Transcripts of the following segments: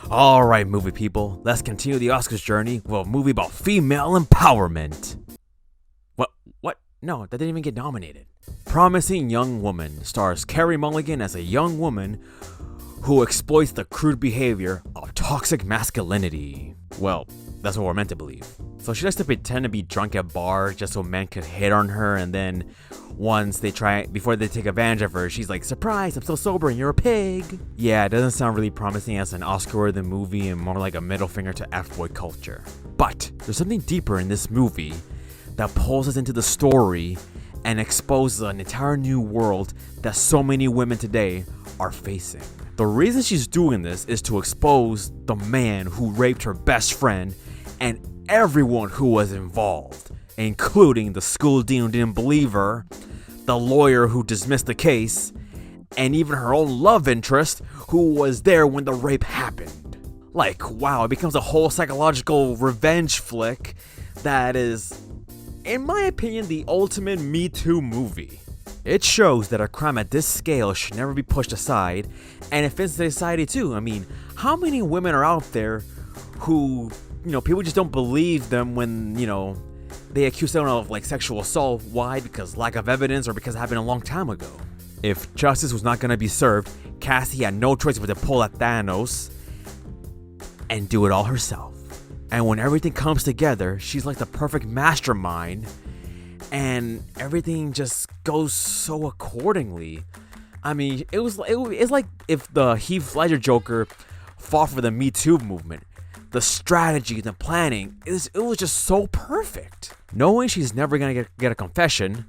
Alright, movie people, let's continue the Oscars journey with a movie about female empowerment. What? No, that didn't even get nominated. Promising Young Woman stars Carey Mulligan as a young woman who exploits the crude behavior of toxic masculinity. Well, that's what we're meant to believe. So she likes to pretend to be drunk at bars just so men could hit on her, and then before they take advantage of her, she's like, "Surprise, I'm so sober and you're a pig." Yeah, it doesn't sound really promising as an Oscar-worthy movie and more like a middle finger to F-boy culture. But there's something deeper in this movie that pulls us into the story and exposes an entire new world that so many women today are facing. The reason she's doing this is to expose the man who raped her best friend and everyone who was involved, including the school dean who didn't believe her, the lawyer who dismissed the case, and even her own love interest who was there when the rape happened. Like, wow, it becomes a whole psychological revenge flick that is, in my opinion, the ultimate MeToo movie. It shows that a crime at this scale should never be pushed aside, and it fits society too. I mean, how many women are out there who, people just don't believe them when, they accuse someone of like sexual assault? Why? Because lack of evidence or because it happened a long time ago. If justice was not going to be served, Cassie had no choice but to pull at Thanos and do it all herself. And when everything comes together, she's like the perfect mastermind, and everything just goes so accordingly. I mean, it's like if the Heath Ledger Joker fought for the Me Too movement. The strategy, the planning, it was just so perfect. Knowing she's never gonna get a confession,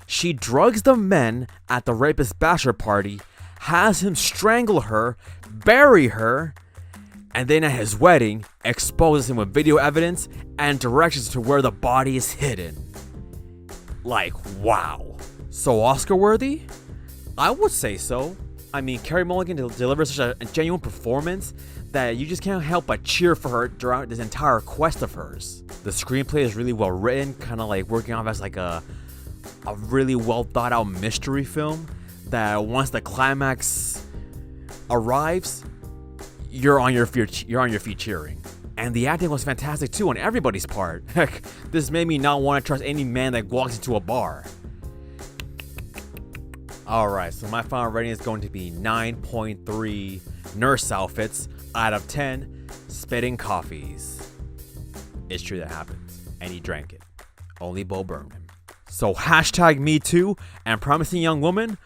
she drugs the men at the rapist's bachelor party, has him strangle her, bury her, and then at his wedding, exposes him with video evidence and directions to where the body is hidden. Like, wow. So Oscar-worthy? I would say so. I mean, Carey Mulligan delivers such a genuine performance that you just can't help but cheer for her throughout this entire quest of hers. The screenplay is really well written, kind of like working off as like a really well thought out mystery film that once the climax arrives, you're on your feet cheering. And the acting was fantastic too on everybody's part. Heck, this made me not want to trust any man that walks into a bar. Alright, so my final rating is going to be 9.3 nurse outfits out of 10 spitting coffees. It's true that happens, and he drank it. Only Bo burned him. So hashtag Me Too and Promising Young Woman.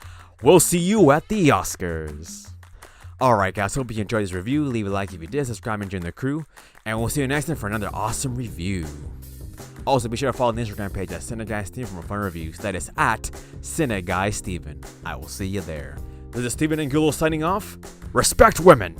We'll see you at the Oscars. Alright guys, hope you enjoyed this review. Leave a like if you did, subscribe and join the crew, and we'll see you next time for another awesome review. Also, be sure to follow the Instagram page at CineGuy Steven for more fun reviews. That is at CineGuy Steven. I will see you there. This is Steven Angulo signing off. Respect women!